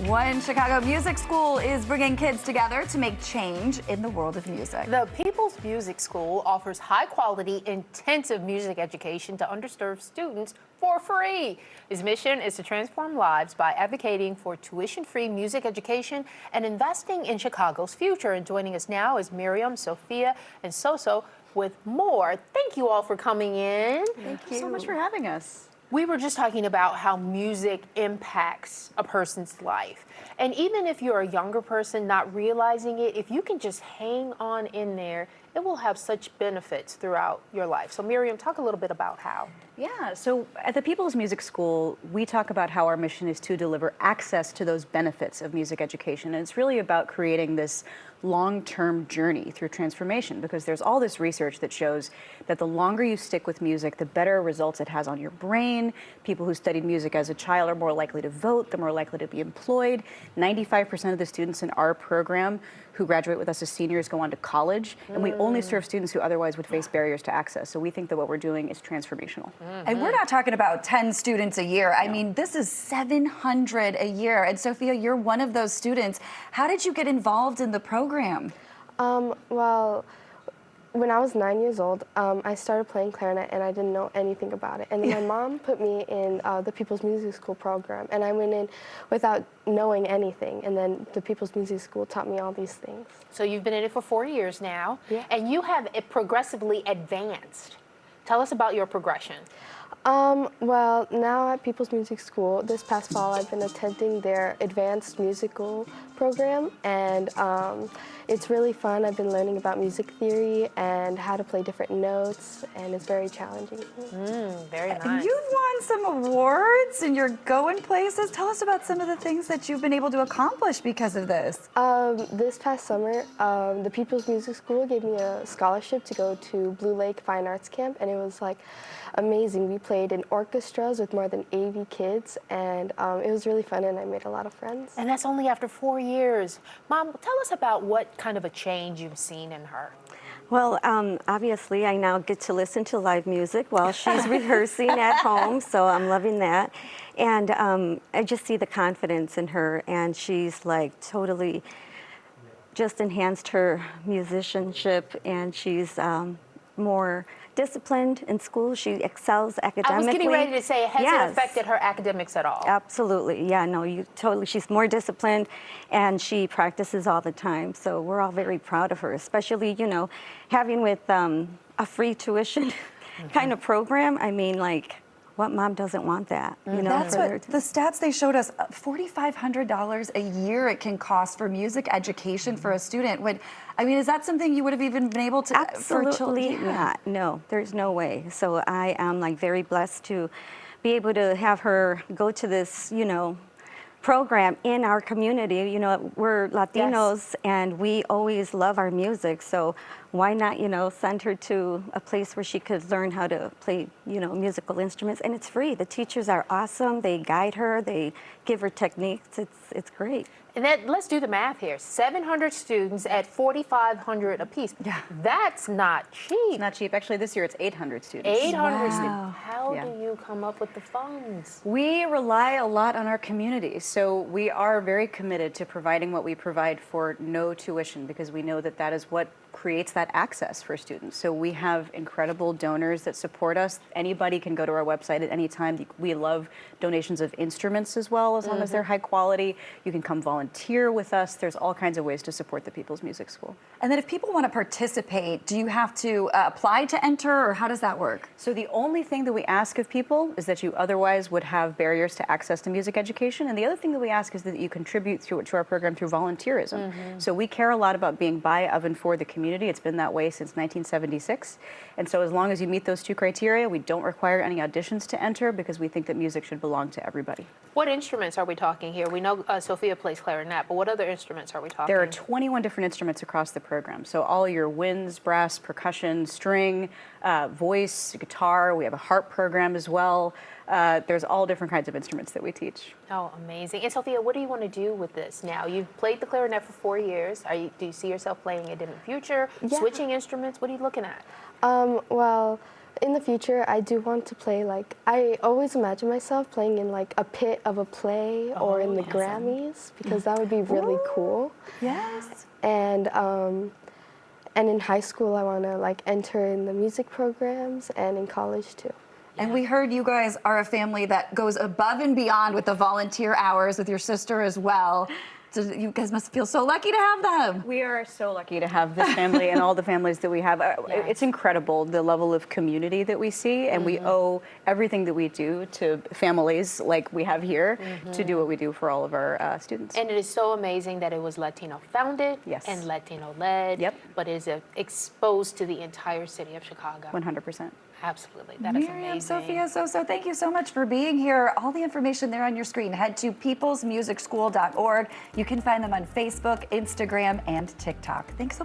One Chicago music school is bringing kids together to make change in the world of music. The People's Music School offers high-quality, intensive music education to underserved students for free. Its mission is to transform lives by advocating for tuition-free music education and investing in Chicago's future. And joining us now is Miriam, Sophia, and Soso with more. Thank you all for coming in. Thank you so much for having us. We were just talking about how music impacts a person's life. And even if you're a younger person not realizing it, if you can just hang on in there, it will have such benefits throughout your life. So Miriam, talk a little bit about how. Yeah, so at the People's Music School, we talk about how our mission is to deliver access to those benefits of music education. And it's really about creating this long-term journey through transformation, because there's all this research that shows that the longer you stick with music, the better results it has on your brain. People who studied music as a child are more likely to vote, they're more likely to be employed. 95% of the students in our program who graduate with us as seniors go on to college, and we only serve students who otherwise would face barriers to access. So we think that what we're doing is transformational. And we're not talking about 10 students a year. I mean, this is 700 a year. And Sophia, you're one of those students. How did you get involved in the program? Well, when I was 9 years old, I started playing clarinet and I didn't know anything about it. And then my mom put me in the People's Music School program, and I went in without knowing anything. And then the People's Music School taught me all these things. So you've been in it for 4 years now, Yeah. and you have it progressively advanced. Tell us about your progression. Well, now at People's Music School, this past fall, I've been attending their advanced musical program, and it's really fun. I've been learning about music theory and how to play different notes, and it's very challenging. Very nice. You've won some awards and you're going places. Tell us about some of the things that you've been able to accomplish because of this. This past summer, the People's Music School gave me a scholarship to go to Blue Lake Fine Arts Camp, and it was like amazing. We played in orchestras with more than 80 kids, and it was really fun, and I made a lot of friends. And that's only after 4 years. Mom, tell us about what kind of a change you've seen in her. Well, obviously, I now get to listen to live music while she's rehearsing at home, so I'm loving that. And I just see the confidence in her, and she's like totally just enhanced her musicianship, and she's more disciplined in school. She excels academically. I was getting ready to say, has Yes. it affected her academics at all? Absolutely, yeah, no, you totally, she's more disciplined and she practices all the time. So we're all very proud of her, especially, you know, having with a free tuition kind of program. I mean, like, what mom doesn't want that? You know, That's for what their- the stats they showed us, $4,500 a year it can cost for music education for a student. I mean, is that something you would have even been able to for Absolutely children? not. No, there's no way. So I am like very blessed to be able to have her go to this, you know, program in our community. You know, we're Latinos and we always love our music. So why not, you know, send her to a place where she could learn how to play, you know, musical instruments, and it's free. The teachers are awesome. They guide her. They give her techniques. It's great. And then let's do the math here. 700 students at $4,500 apiece. Yeah. That's not cheap. It's not cheap. Actually, this year it's 800 students. 800 Wow. students. How Yeah. do you come up with the funds? We rely a lot on our community, so we are very committed to providing what we provide for no tuition, because we know that that is what creates that access for students. So we have incredible donors that support us. Anybody can go to our website at any time. We love donations of instruments as well, as long as they're high quality. You can come volunteer with us. There's all kinds of ways to support the People's Music School. And then if people want to participate, do you have to apply to enter, or how does that work? So the only thing that we ask of people is that you otherwise would have barriers to access to music education. And the other thing that we ask is that you contribute to our program through volunteerism. So we care a lot about being by, of, and for the community. It's been that way since 1976. And so as long as you meet those two criteria, we don't require any auditions to enter, because we think that music should belong to everybody. What instruments are we talking here? We know Sophia plays clarinet, but what other instruments are we talking? There are 21 different instruments across the program. So all your winds, brass, percussion, string, voice, guitar. We have a harp program as well. There's all different kinds of instruments that we teach. Oh, amazing. And Sophia, what do you want to do with this now? You've played the clarinet for 4 years. Do you see yourself playing it in the future? Yeah. Switching instruments? What are you looking at? Well, In the future, I do want to play like, I always imagine myself playing in like a pit of a play or in the Grammys, because that would be really cool. Yes. And in high school, I want to like enter in the music programs, and in college too. And we heard you guys are a family that goes above and beyond with the volunteer hours with your sister as well. So you guys must feel so lucky to have them. We are so lucky to have this family and all the families that we have. It's incredible the level of community that we see, and we owe everything that we do to families like we have here to do what we do for all of our students. And it is so amazing that it was Latino founded and Latino led, but is exposed to the entire city of Chicago. 100%. Absolutely. That is Miriam, amazing. Sophia, so thank you so much for being here. All the information there on your screen. Head to peoplesmusicschool.org. You can find them on Facebook, Instagram, and TikTok. Thanks so much.